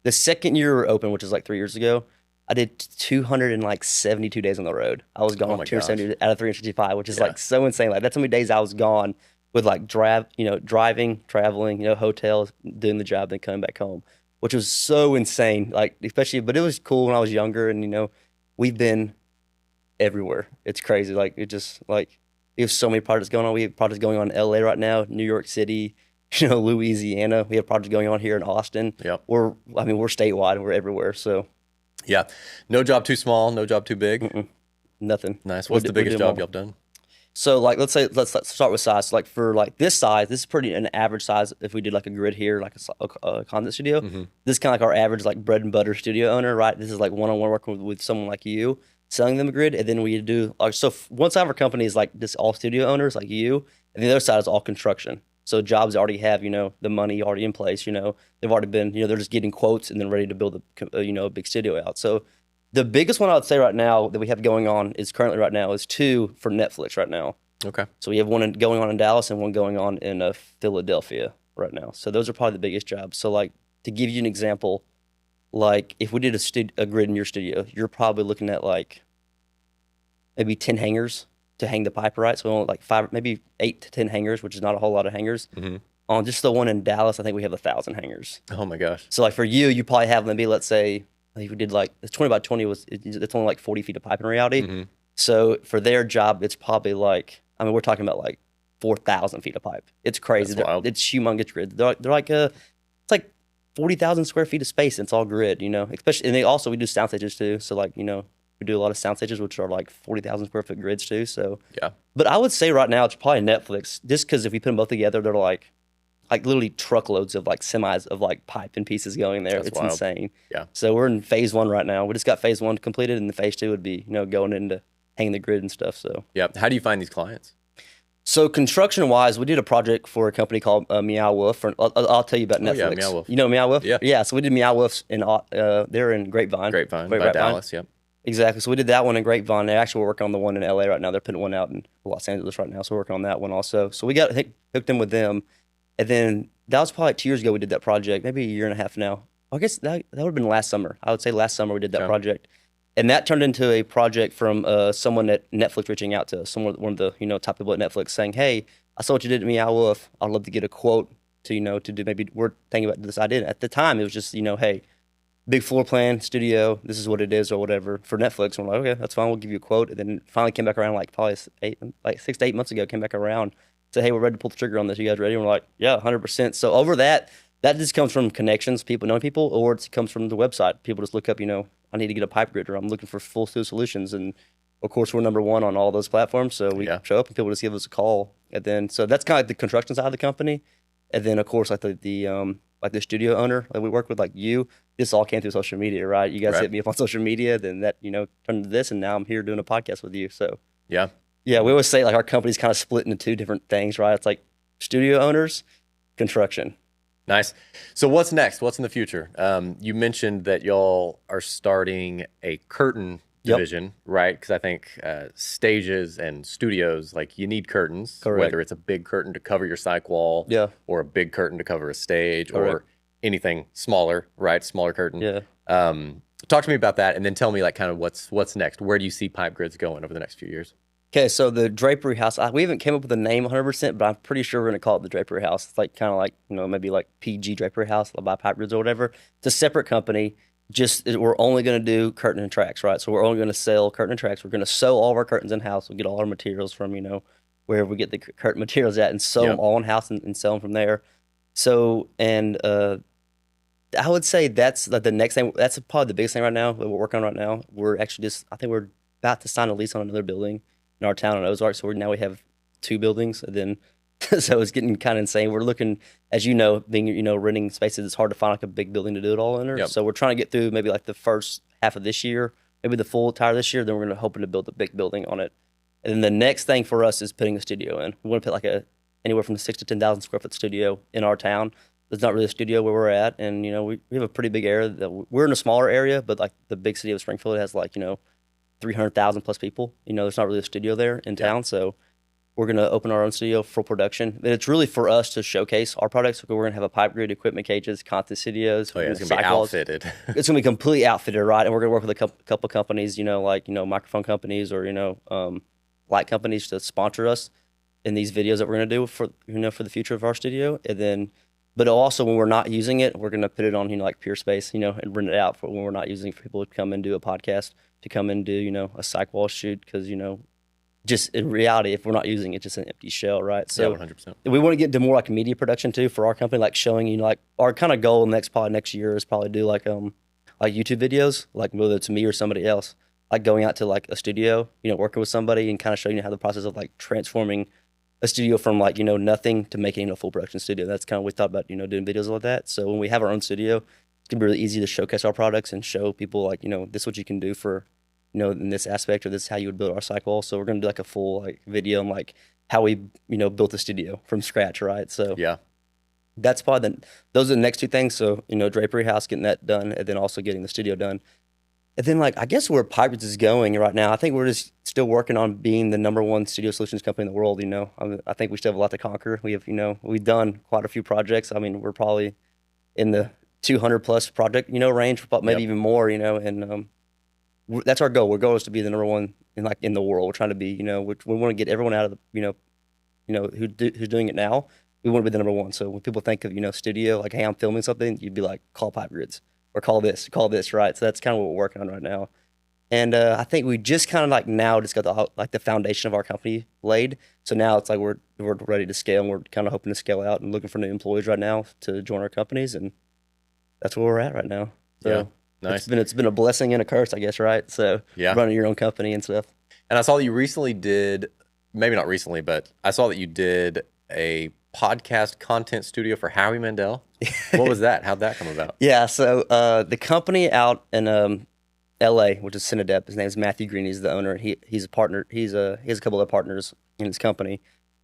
second year we were open, which is like 3 years ago, I did 272 days on the road. I was gone 270 out of 365, which is like so insane. Like that's how many days I was gone with like driving, traveling, hotels, doing the job, then coming back home, which was so insane. Like especially, but it was cool when I was younger, and we've been everywhere. It's crazy. Like it just like we have so many projects going on. We have projects going on in LA right now, New York City, Louisiana. We have projects going on here in Austin. Yep. We're statewide. We're everywhere. So yeah, no job too small, no job too big. Nothing. Nice. What's the biggest job y'all done? So like let's start with size. So, like for like this size, this is pretty an average size. If we did like a grid here, like a content studio, this is kind of like our average like bread and butter studio owner, right? This is like one-on-one working with someone like you, selling them a grid, and then we do like one side of our company is like just all studio owners like you, and the other side is all construction. So jobs already have the money already in place. They've already been they're just getting quotes and then ready to build a big studio out. So the biggest one I would say right now that we have going on is 2 for Netflix right now. Okay. So we have one going on in Dallas and one going on in Philadelphia right now. So those are probably the biggest jobs. So like to give you an example, like if we did a grid in your studio, you're probably looking at like maybe 10 hangers to hang the pipe, right? So we want like 5, maybe 8 to 10 hangers, which is not a whole lot of hangers. Mm-hmm. On just the one in Dallas, I think we have 1,000 hangers. Oh my gosh. So like for you probably have maybe, let's say, if we did like, it's 20 by 20 it's only like 40 feet of pipe in reality. Mm-hmm. So for their job, it's probably like, we're talking about like 4,000 feet of pipe. It's crazy. That's wild. It's humongous grid. They're like it's like 40,000 square feet of space. And it's all grid, especially, and we do sound stages too. So like, we do a lot of sound stages, which are like 40,000 square foot grids too. So yeah, but I would say right now it's probably Netflix, just because if we put them both together, they're like literally truckloads of like semis of like pipe and pieces going there. That's it's wild. insane. Yeah. So we're in phase 1 right now. We just got phase 1 completed, and the phase 2 would be, going into hanging the grid and stuff. So yeah. How do you find these clients? So construction wise, we did a project for a company called Meow Wolf. I'll tell you about Netflix. Yeah, Meow Wolf. You know Meow Wolf? Yeah. Yeah. So we did Meow Wolf's they're in Grapevine. By Dallas. Yep. Exactly. So we did that one in Grapevine. They actually were working on the one in LA right now. They're putting one out in Los Angeles right now. So we're working on that one also. So we got hooked in with them. And then that was probably like 2 years ago we did that project, maybe a year and a half now. I guess that would have been last summer. I would say last summer we did that project. And that turned into a project from someone at Netflix reaching out to us, one of the top people at Netflix saying, hey, I saw what you did at Meow Wolf. I'd love to get a quote to do, maybe we're thinking about this idea. At the time, it was just, hey, big floor plan, studio, this is what it is or whatever for Netflix. And we're like, okay, that's fine. We'll give you a quote. And then finally came back around like probably 6 to 8 months ago, came back around, said, hey, we're ready to pull the trigger on this. You guys ready? And we're like, yeah, 100%. So over that just comes from connections, people knowing people, or it comes from the website. People just look up, I need to get a pipe grid, or I'm looking for full studio solutions. And Of course, we're number one on all those platforms, so we Yeah. show up and people just give us a call. And then, so that's kind of like the construction side of the company. And then, of course, like the studio owner that we work with, like you, this all came through social media, right? You guys Right. hit me up on social media, then that, turned into this, and now I'm here doing a podcast with you. So, Yeah. yeah, we always say like our company's kind of split into two different things, right? It's like studio owners, construction. Nice. So what's next? What's in the future? You mentioned that y'all are starting a curtain Yep. division, right? Because I think stages and studios, like you need curtains, Correct. whether it's a big curtain to cover your cyc wall, Yeah. or a big curtain to cover a stage, or Correct. anything smaller, right? Smaller curtain. Yeah. Talk to me about that, and then tell me like kind of what's next. Where do you see pipe grids going over the next few years? Okay, so the drapery house, we haven't came up with a name 100%, but I'm pretty sure we're going to call it the drapery house. It's like kind of like, maybe like PG drapery house by pipe grids or whatever. It's a separate company. We're only going to do curtain and tracks, right? So we're only going to sell curtain and tracks. We're going to sew all of our curtains in house. We'll get all our materials from, wherever we get the curtain materials at, and sew Yep. them all in house and sell them from there. So, and I would say that's like the next thing. That's probably the biggest thing right now that we're working on right now. We're actually I think we're about to sign a lease on another building in our town in Ozark. So now we have 2 buildings, and then so it's getting kind of insane. We're looking, as being renting spaces. It's hard to find like a big building to do it all under. Yep. So we're trying to get through maybe like the first half of this year, maybe the full entire this year. Then we're going to hoping to build a big building on it. And then the next thing for us is putting a studio in. We want to put like anywhere from 6,000 to 10,000 square foot studio in our town. There's not really a studio where we're at, and we have a pretty big area. We're in a smaller area, but like the big city of Springfield has like 300,000 plus people. There's not really a studio there in town, so we're gonna open our own studio for production. And it's really for us to showcase our products. We're gonna have a pipe grid, equipment cages, content studios. Oh yeah, it's gonna be sidewalls. outfitted. It's gonna be completely outfitted, right? And we're gonna work with a couple companies, like microphone companies or light companies to sponsor us in these videos that we're gonna do for for the future of our studio. And then, but also when we're not using it, we're gonna put it on like Peer Space, and rent it out for when we're not using it for people to come and do a podcast, to come and do a cyc wall shoot, because just in reality, if we're not using it, it's just an empty shell, right? So Yeah, 100%. we want to get into more like media production too for our company, like showing like our kind of goal next year is probably do like YouTube videos, like whether it's me or somebody else, like going out to like a studio, working with somebody and kind of showing you how the process of like transforming a studio from like nothing to making a full production studio. That's kind of what we thought about doing videos like that. So when we have our own studio, it's gonna be really easy to showcase our products and show people like this is what you can do for in this aspect, or this is how you would build our cyc wall. So we're gonna do like a full like video on like how we built the studio from scratch, right? So Yeah. that's probably those are the next 2 things. So drapery house, getting that done, and then also getting the studio done. And then like I guess where Pirates is going right now, I think we're just still working on being the #1 studio solutions company in the world. I think we still have a lot to conquer. We have we've done quite a few projects. I mean, we're probably in the 200 plus project range, but maybe Yep. even more. And that's our goal. Our goal is to be the #1 in the world. We're trying to be we want to get everyone out of the who's doing it now. We want to be the #1. So when people think of studio, like hey, I'm filming something, you'd be like call Pipe Grids or call this, right? So that's kind of what we're working on right now. And I think we just kind of like now just got the foundation of our company laid. So now it's like we're ready to scale, and we're kind of hoping to scale out and looking for new employees right now to join our companies, and that's where we're at right now. So Yeah. Nice. it's been a blessing and a curse, I guess, right? So Yeah. running your own company and stuff. And I saw that you recently did, maybe not recently, but I saw that you did a podcast content studio for Howie Mandel. What was that? How'd that come about? Yeah, so the company out in LA, which is Cinedep, his name is Matthew Green. He's the owner. He's a partner. He has a couple of partners in his company,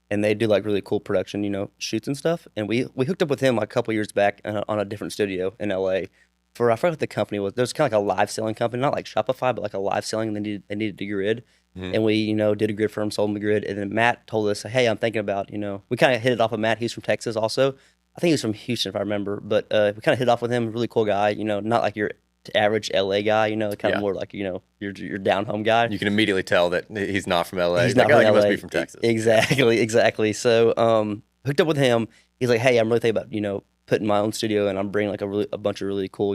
and they do like really cool production, shoots and stuff. And we hooked up with him like a couple years back on a different studio in LA. I forgot what the company was. There was kind of like a live selling company, not like Shopify, but like a live selling. They needed a grid, and we did a grid for him, sold him the grid, and then Matt told us, hey, I'm thinking about we kind of hit it off with Matt. He's from Texas also. I think he's from Houston if I remember, but we kind of hit it off with him. Really cool guy, not like your average LA guy, kind of more like your down home guy. You can immediately tell that he's not from LA. He's like, not from you LA. must be from Texas. Exactly. So hooked up with him. He's like, hey, I'm really thinking about putting my own studio, and I'm bringing like a bunch of really cool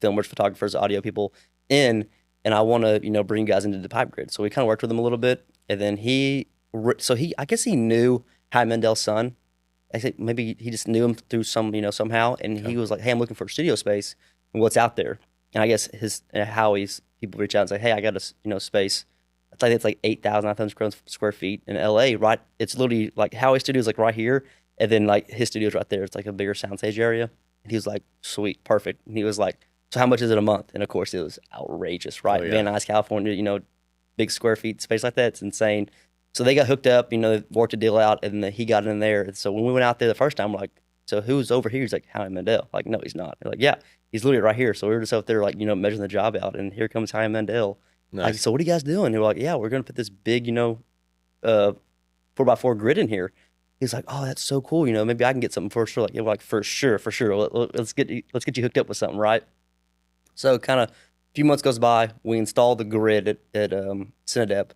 filmers, photographers, audio people in, and I want to bring you guys into the pipe grid. So we kind of worked with him a little bit, and then I guess he knew Howie Mandel's son. I think maybe he just knew him through somehow, and he was like, hey, I'm looking for a studio space, and what's out there? And I guess Howie's people reach out and say, hey, I got a space I think it's like 8,900 square feet in LA, right? It's literally like Howie Studio is like right here. And then like his studio's right there. It's like a bigger soundstage area. And he was like, sweet, perfect. And he was like, so how much is it a month? And of course it was outrageous, right? Oh, yeah. Van Nuys, California, you know, big square feet space like that. It's insane. So they got hooked up, you know, worked a deal out, and then he got in there. And so when we went out there the first time, we're like, so who's over here? He's like, Howie Mandel. Like, no, he's not. They're like, yeah, he's literally right here. So we were just out there, like, you know, measuring the job out, and here comes Howie Mandel. Nice. Like, so what are you guys doing? They were like, yeah, we're gonna put this big, you know, 4x4 grid in here. He's like, oh, that's so cool. You know, maybe I can get something for sure. Like, yeah, we're like, for sure. Let's get you hooked up with something, right? So kind of a few months goes by. We installed the grid at Cinedep.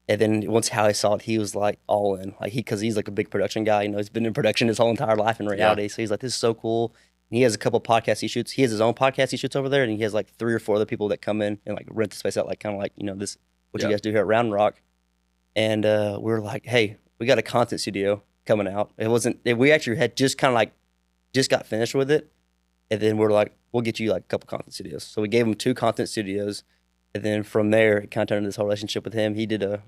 And then once Howie saw it, he was like all in. Like because he's like a big production guy. You know, he's been in production his whole entire life in reality. Yeah. So he's like, this is so cool. And he has a couple podcasts he shoots. He has his own podcast he shoots over there, and he has like 3 or 4 other people that come in and like rent the space out, like kind of like, you know, this what you guys do here at Round Rock. And we were like, hey, we got a content studio coming out. We actually had just kind of like just got finished with it, and then we're like, we'll get you like a couple content studios. So we gave him 2 content studios, and then from there it kind of turned into this whole relationship with him. He did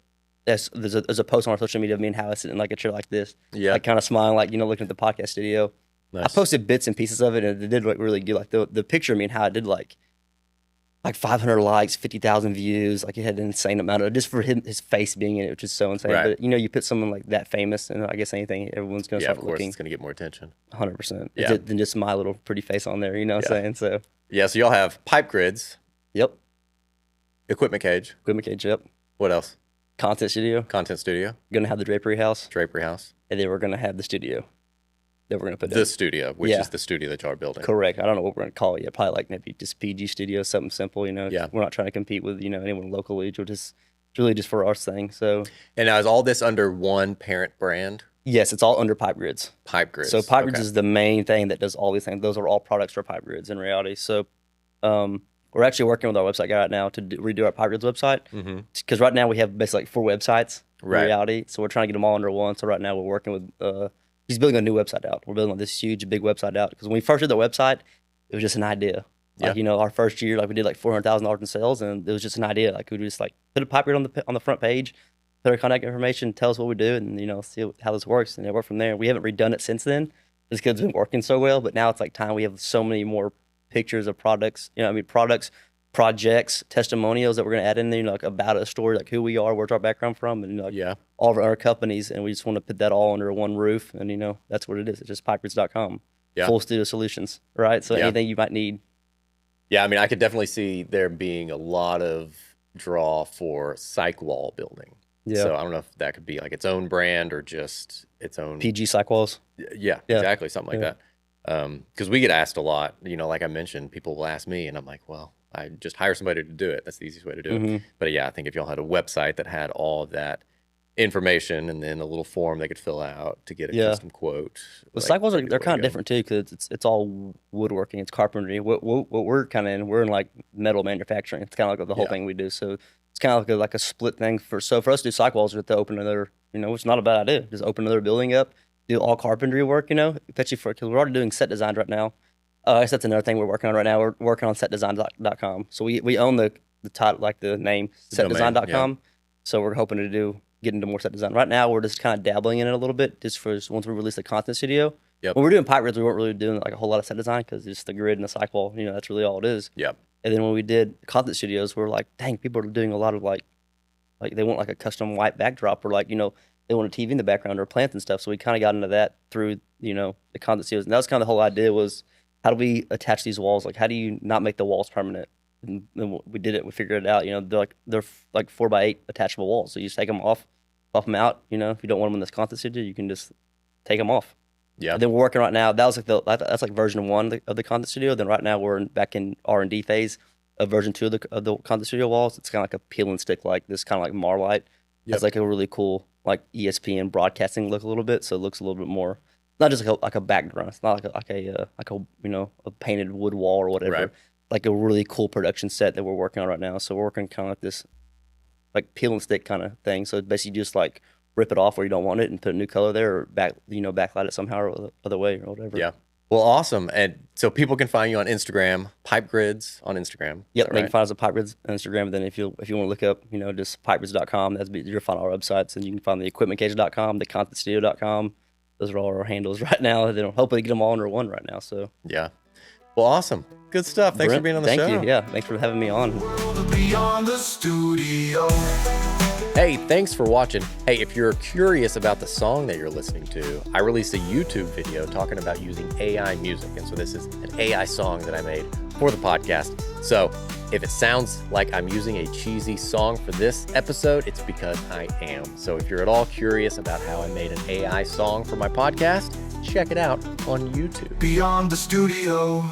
there's a post on our social media of me and Howie sitting in like a chair like this, like kind of smiling, like, you know, looking at the podcast studio. Nice. I posted bits and pieces of it, and it did like really good. Like the picture of me and Howie did like 500 likes, 50,000 views. Like it had an insane amount of just for his face being in it, which is so insane. Right. But you know, you put someone like that famous, and I guess anything, everyone's gonna start looking. It's gonna get more attention. 100%. Yeah. Than just my little pretty face on there. You know what I'm saying? So yeah. So y'all have pipe grids. Yep. Equipment cage. Yep. What else? Content studio. Gonna have the drapery house. And then we're gonna have the studio that we're gonna put the studio, which is the studio that y'all are building. Correct. I don't know what we're gonna call it yet. Probably like maybe just PG studio, something simple. You know. Yeah. We're not trying to compete with, you know, anyone locally. It's really just for our thing. So. And now is all this under one parent brand? Yes, it's all under Pipe Grids. So Pipe Grids is the main thing that does all these things. Those are all products for Pipe Grids in reality. So. We're actually working with our website guy right now to redo our Pipe Grids website. Because right now we have basically like 4 websites in reality. So we're trying to get them all under one. So right now we're working with, he's building a new website out. We're building this huge, big website out. Because when we first did the website, it was just an idea. Like, you know, our first year, like we did like $400,000 in sales, and it was just an idea. Like we just like put a Pipe Grid on the front page, put our contact information, tell us what we do, and, you know, see how this works. And it worked from there. We haven't redone it since then just because it's been working so well. But now it's like time. We have so many more pictures of products, you know, products, projects, testimonials that we're going to add in there, you know, like about a story, like who we are, where's our background from, and, you know, all of our companies. And we just want to put that all under one roof. And, you know, that's what it is. It's just pipegrids.com. Full studio solutions, right? So anything you might need. Yeah, I mean, I could definitely see there being a lot of draw for psych wall building. Yeah. So I don't know if that could be like its own brand or just its own PG psych walls. Yeah, exactly, something like that. Because we get asked a lot, you know, like I mentioned, people will ask me, and I'm like, well, I just hire somebody to do it. That's the easiest way to do it. But yeah, I think if y'all had a website that had all of that information and then a little form they could fill out to get a custom quote. Well, psych walls they're kind of different too, because it's all woodworking, it's carpentry. What we're kind of in, we're in like metal manufacturing. It's kind of like the whole thing we do. So it's kind of like a split thing. For us to do psych walls, we have to open another, you know, it's not a bad idea. Just open another building up. Do all carpentry work, you know, especially because we're already doing set designs right now. I guess that's another thing we're working on right now. We're working on setdesign.com. So we own the title, like the name setdesign.com. So we're hoping to get into more set design. Right now, we're just kind of dabbling in it a little bit, just for once we release the content studio. When we're doing pipe grids, we weren't really doing like a whole lot of set design because it's the grid and the cycle wall. You know, that's really all it is. And then when we did content studios, we were like, dang, people are doing a lot of like they want like a custom white backdrop, or like, you know, they want a TV in the background or plants and stuff. So we kind of got into that through, you know, the content studios. And that was kind of the whole idea was, how do we attach these walls? Like, how do you not make the walls permanent? And we did it. We figured it out. You know, they're like 4x8 attachable walls. So you just take them off, buff them out. You know, if you don't want them in this content studio, you can just take them off. And then we're working right now. That was like that's like version 1 of the content studio. Then right now we're back in R&D phase of version 2 of the content studio walls. It's kind of like a peel and stick, like this kind of like Marlite. It's like a really cool like ESPN broadcasting look a little bit. So it looks a little bit more. Not just like a background. It's not like a you know, a painted wood wall or whatever. Like a really cool production set that we're working on right now. So we're working kind of like this, like peel and stick kind of thing. So basically just like rip it off where you don't want it and put a new color there, or backlight it somehow or other way or whatever. Well, awesome. And so people can find you on Instagram, Pipe Grids on Instagram. Yep, Is that they can right? find us at Pipegrids on Instagram. And then if you want to look up, just pipegrids.com, you'll find our websites, and you can find the equipmentcage.com, the contentstudio.com. Those are all our handles right now. Then hopefully get them all under one right now. So Yeah. Well, awesome. Good stuff. Thanks for Brent, being on the show. Thank you. Yeah, thanks for having me on. Beyond the studio. Hey, thanks for watching. Hey, if you're curious about the song that you're listening to, I released a YouTube video talking about using AI music. And so this is an AI song that I made for the podcast. So if it sounds like I'm using a cheesy song for this episode, it's because I am. So if you're at all curious about how I made an AI song for my podcast, check it out on YouTube. Beyond the studio.